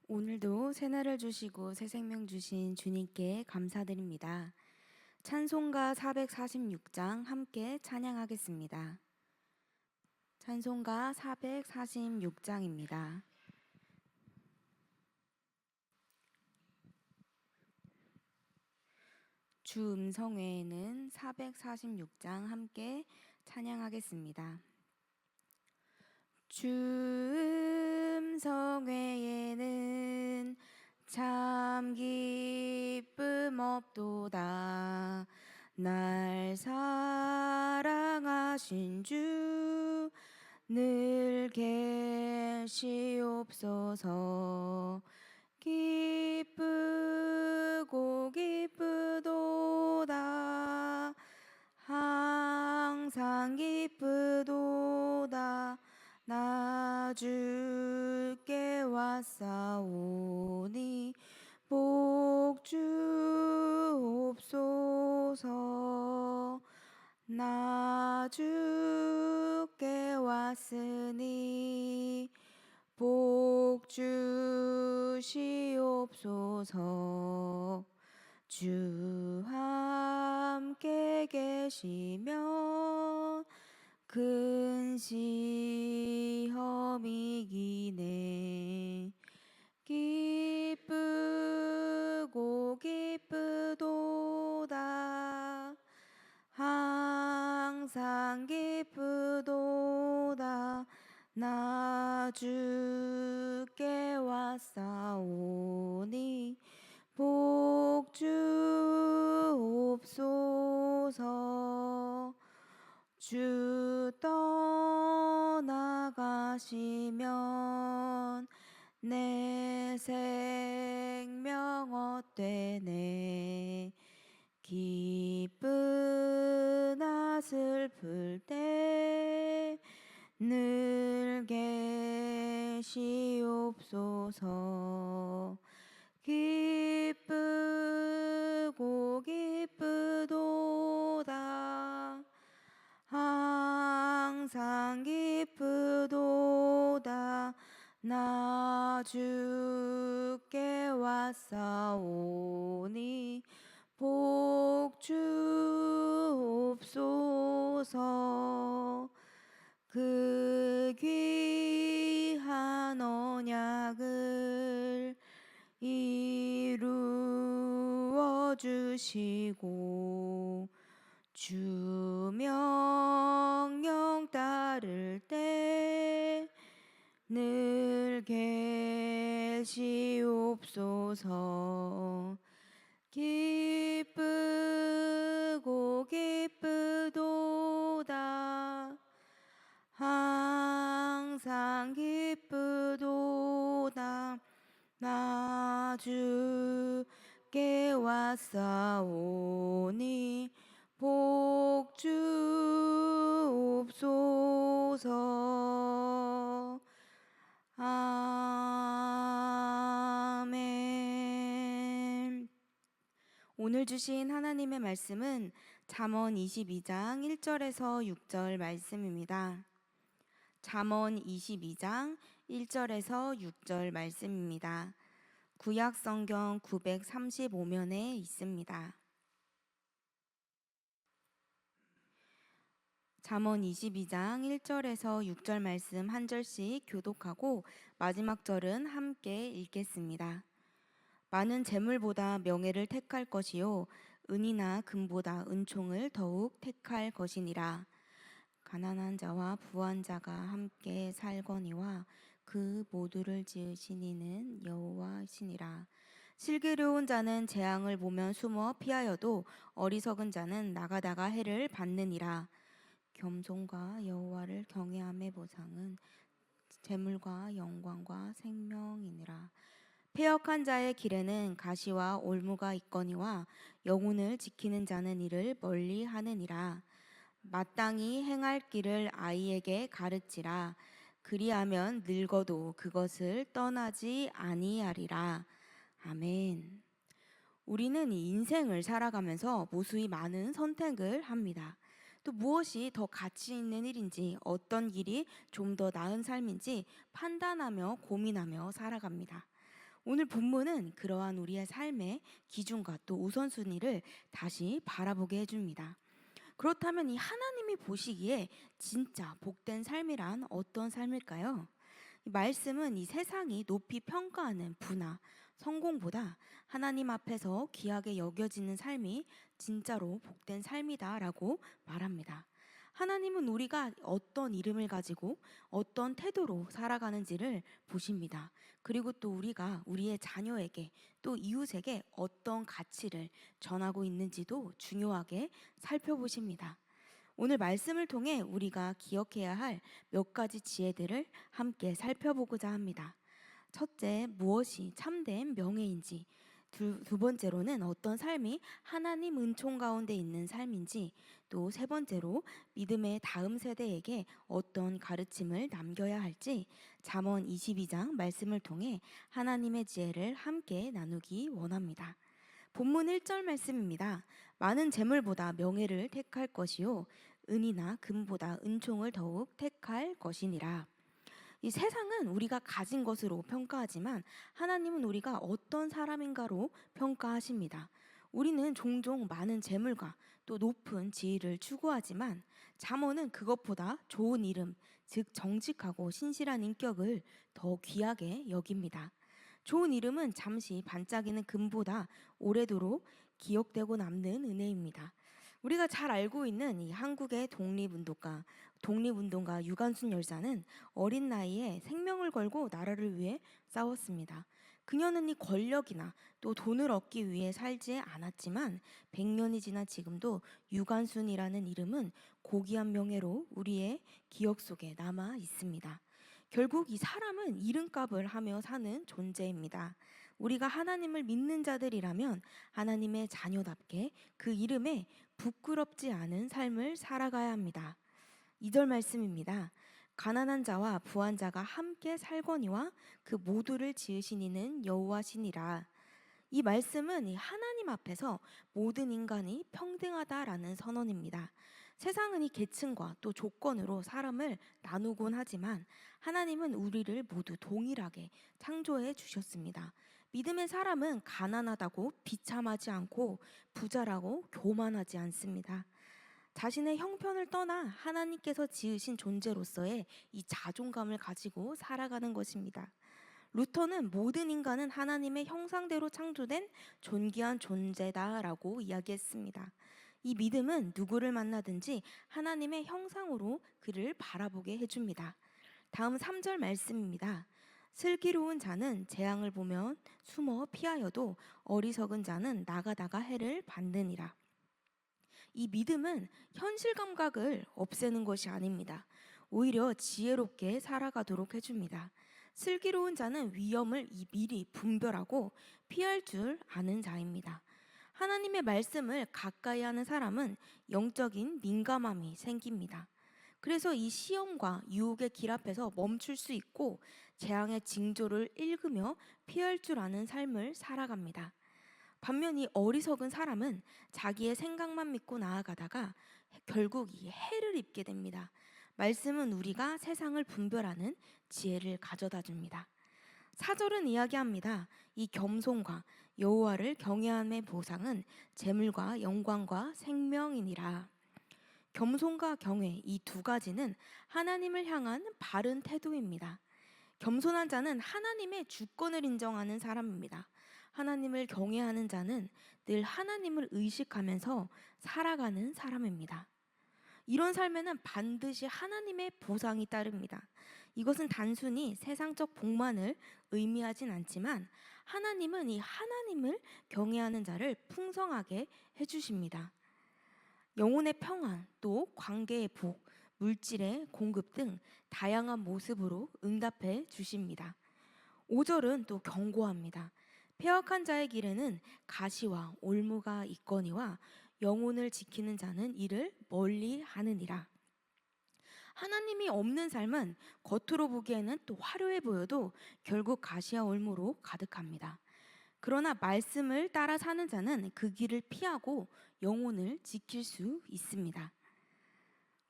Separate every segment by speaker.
Speaker 1: 오늘도 새날을 주시고 새 생명 주신 주님께 감사드립니다. 찬송가 446장 함께 찬양하겠습니다. 찬송가 446장입니다. 주 음성 외에는 446장 함께 찬양하겠습니다. 주 음성 외에는 참 기쁨 없도다. 날 사랑하신 주 늘 계시옵소서. 기쁘고 기쁘도다. 항상 기쁘도다. 나 주께 왔사오니 복 주옵소서. 나 주께 왔으니 복 주시옵소서. 주 함께 계시면 큰 시험이 이기네. 기쁘고 기쁘도다. 항상 기쁘도다. 나 주께 왔사오니 복 주옵소서. 주 떠나가시면 내 생명 헛되네. 기쁘나 슬플 때 늘 계시옵소서. 기쁘고 기쁘도다. 항상 기쁘도다. 나 주께 왔사오니 복 주옵소서. 그 귀한 언약을 이루어 주시고 주 명령 따를 때 늘 계시옵소서. 기쁘고 기쁘도다. 항상 기쁘도다. 나 주께 왔사오니 복 주옵소서. 아멘. 오늘 주신 하나님의 말씀은 잠언 22장 1절에서 6절 말씀입니다. 잠언 22장 1절에서 6절 말씀입니다. 구약 성경 935면에 있습니다. 잠언 22장 1절에서 6절 말씀 한 절씩 교독하고 마지막 절은 함께 읽겠습니다. 많은 재물보다 명예를 택할 것이요 은이나 금보다 은총을 더욱 택할 것이니라. 가난한 자와 부한 자가 함께 살거니와 그 모두를 지으신 이는 여호와시니라. 슬기로운 자는 재앙을 보면 숨어 피하여도 어리석은 자는 나가다가 해를 받느니라. 겸손과 여호와를 경외함의 보상은 재물과 영광과 생명이니라. 패역한 자의 길에는 가시와 올무가 있거니와 영혼을 지키는 자는 이를 멀리 하느니라. 마땅히 행할 길을 아이에게 가르치라. 그리하면 늙어도 그것을 떠나지 아니하리라. 아멘. 우리는 이 인생을 살아가면서 무수히 많은 선택을 합니다. 또 무엇이 더 가치 있는 일인지, 어떤 길이 좀 더 나은 삶인지 판단하며 고민하며 살아갑니다. 오늘 본문은 그러한 우리의 삶의 기준과 또 우선순위를 다시 바라보게 해줍니다. 그렇다면 이 하나님이 보시기에 진짜 복된 삶이란 어떤 삶일까요? 이 말씀은 이 세상이 높이 평가하는 부나 성공보다 하나님 앞에서 귀하게 여겨지는 삶이 진짜로 복된 삶이다라고 말합니다. 하나님은 우리가 어떤 이름을 가지고 어떤 태도로 살아가는지를 보십니다. 그리고 또 우리가 우리의 자녀에게 또 이웃에게 어떤 가치를 전하고 있는지도 중요하게 살펴보십니다. 오늘 말씀을 통해 우리가 기억해야 할 몇 가지 지혜들을 함께 살펴보고자 합니다. 첫째, 무엇이 참된 명예인지, 두 번째로는 어떤 삶이 하나님 은총 가운데 있는 삶인지, 또 세 번째로 믿음의 다음 세대에게 어떤 가르침을 남겨야 할지 잠언 22장 말씀을 통해 하나님의 지혜를 함께 나누기 원합니다. 본문 1절 말씀입니다. 많은 재물보다 명예를 택할 것이요 은이나 금보다 은총을 더욱 택할 것이니라. 이 세상은 우리가 가진 것으로 평가하지만 하나님은 우리가 어떤 사람인가로 평가하십니다. 우리는 종종 많은 재물과 또 높은 지위를 추구하지만 잠언은 그것보다 좋은 이름, 즉 정직하고 신실한 인격을 더 귀하게 여깁니다. 좋은 이름은 잠시 반짝이는 금보다 오래도록 기억되고 남는 은혜입니다. 우리가 잘 알고 있는 이 한국의 독립운동가 유관순 열사는 어린 나이에 생명을 걸고 나라를 위해 싸웠습니다. 그녀는 이 권력이나 또 돈을 얻기 위해 살지 않았지만 100년이 지난 지금도 유관순이라는 이름은 고귀한 명예로 우리의 기억 속에 남아 있습니다. 결국 이 사람은 이름값을 하며 사는 존재입니다. 우리가 하나님을 믿는 자들이라면 하나님의 자녀답게 그 이름에 부끄럽지 않은 삶을 살아가야 합니다. 2절 말씀입니다. 가난한 자와 부한 자가 함께 살거니와 그 모두를 지으신 이는 여호와시니라. 이 말씀은 하나님 앞에서 모든 인간이 평등하다라는 선언입니다. 세상은 이 계층과 또 조건으로 사람을 나누곤 하지만 하나님은 우리를 모두 동일하게 창조해 주셨습니다. 믿음의 사람은 가난하다고 비참하지 않고 부자라고 교만하지 않습니다. 자신의 형편을 떠나 하나님께서 지으신 존재로서의 이 자존감을 가지고 살아가는 것입니다. 루터는 모든 인간은 하나님의 형상대로 창조된 존귀한 존재다라고 이야기했습니다. 이 믿음은 누구를 만나든지 하나님의 형상으로 그를 바라보게 해줍니다. 다음 3절 말씀입니다. 슬기로운 자는 재앙을 보면 숨어 피하여도 어리석은 자는 나가다가 해를 받느니라. 이 믿음은 현실 감각을 없애는 것이 아닙니다. 오히려 지혜롭게 살아가도록 해줍니다. 슬기로운 자는 위험을 미리 분별하고 피할 줄 아는 자입니다. 하나님의 말씀을 가까이 하는 사람은 영적인 민감함이 생깁니다. 그래서 이 시험과 유혹의 길 앞에서 멈출 수 있고 재앙의 징조를 읽으며 피할 줄 아는 삶을 살아갑니다. 반면 이 어리석은 사람은 자기의 생각만 믿고 나아가다가 결국 이 해를 입게 됩니다. 말씀은 우리가 세상을 분별하는 지혜를 가져다 줍니다. 4절은 이야기합니다. 이 겸손과 여호와를 경외함의 보상은 재물과 영광과 생명이니라. 겸손과 경외 이 두 가지는 하나님을 향한 바른 태도입니다. 겸손한 자는 하나님의 주권을 인정하는 사람입니다. 하나님을 경외하는 자는 늘 하나님을 의식하면서 살아가는 사람입니다. 이런 삶에는 반드시 하나님의 보상이 따릅니다. 이것은 단순히 세상적 복만을 의미하진 않지만 하나님은 이 하나님을 경외하는 자를 풍성하게 해주십니다. 영혼의 평안, 또 관계의 복, 물질의 공급 등 다양한 모습으로 응답해 주십니다. 5절은 또 경고합니다. 패역한 자의 길에는 가시와 올무가 있거니와 영혼을 지키는 자는 이를 멀리 하느니라. 하나님이 없는 삶은 겉으로 보기에는 또 화려해 보여도 결국 가시와 올무로 가득합니다. 그러나 말씀을 따라 사는 자는 그 길을 피하고 영혼을 지킬 수 있습니다.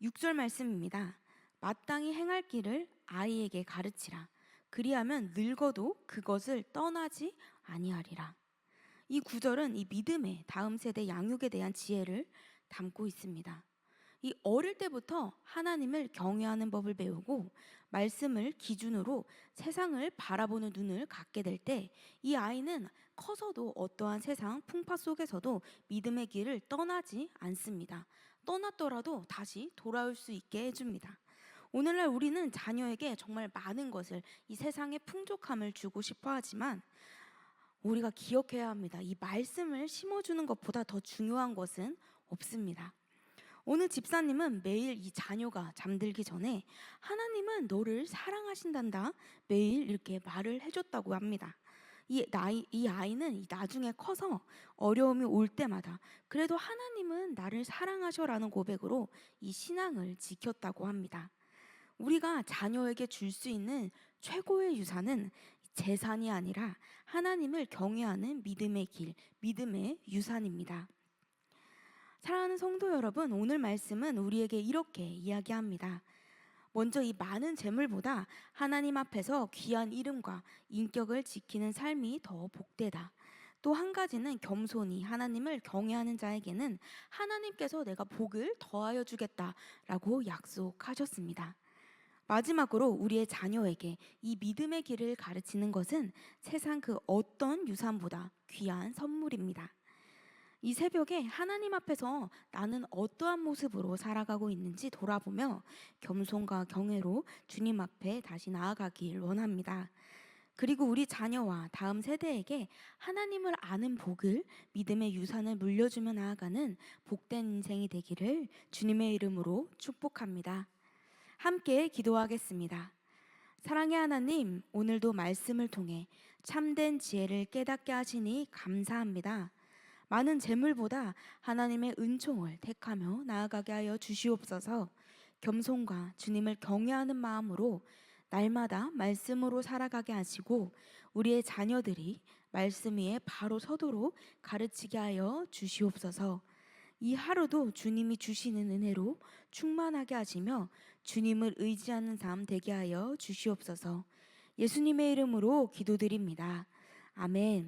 Speaker 1: 6절 말씀입니다. 마땅히 행할 길을 아이에게 가르치라. 그리하면 늙어도 그것을 떠나지 아니하리라. 이 구절은 이 믿음의 다음 세대 양육에 대한 지혜를 담고 있습니다. 이 어릴 때부터 하나님을 경외하는 법을 배우고 말씀을 기준으로 세상을 바라보는 눈을 갖게 될 때 이 아이는 커서도 어떠한 세상 풍파 속에서도 믿음의 길을 떠나지 않습니다. 떠났더라도 다시 돌아올 수 있게 해줍니다. 오늘날 우리는 자녀에게 정말 많은 것을, 이 세상의 풍족함을 주고 싶어 하지만 우리가 기억해야 합니다. 이 말씀을 심어주는 것보다 더 중요한 것은 없습니다. 어느 집사님은 매일 이 자녀가 잠들기 전에 하나님은 너를 사랑하신단다 매일 이렇게 말을 해줬다고 합니다. 이 아이는 나중에 커서 어려움이 올 때마다 그래도 하나님은 나를 사랑하셔라는 고백으로 이 신앙을 지켰다고 합니다. 우리가 자녀에게 줄 수 있는 최고의 유산은 재산이 아니라 하나님을 경외하는 믿음의 길, 믿음의 유산입니다. 사랑하는 성도 여러분, 오늘 말씀은 우리에게 이렇게 이야기합니다. 먼저 이 많은 재물보다 하나님 앞에서 귀한 이름과 인격을 지키는 삶이 더 복되다. 또 한 가지는 겸손히 하나님을 경외하는 자에게는 하나님께서 내가 복을 더하여 주겠다라고 약속하셨습니다. 마지막으로 우리의 자녀에게 이 믿음의 길을 가르치는 것은 세상 그 어떤 유산보다 귀한 선물입니다. 이 새벽에 하나님 앞에서 나는 어떠한 모습으로 살아가고 있는지 돌아보며 겸손과 경외로 주님 앞에 다시 나아가길 원합니다. 그리고 우리 자녀와 다음 세대에게 하나님을 아는 복을, 믿음의 유산을 물려주며 나아가는 복된 인생이 되기를 주님의 이름으로 축복합니다. 함께 기도하겠습니다. 사랑의 하나님, 오늘도 말씀을 통해 참된 지혜를 깨닫게 하시니 감사합니다. 많은 재물보다 하나님의 은총을 택하며 나아가게 하여 주시옵소서. 겸손과 주님을 경외하는 마음으로 날마다 말씀으로 살아가게 하시고 우리의 자녀들이 말씀 위에 바로 서도록 가르치게 하여 주시옵소서. 이 하루도 주님이 주시는 은혜로 충만하게 하시며 주님을 의지하는 삶 되게 하여 주시옵소서. 예수님의 이름으로 기도드립니다. 아멘.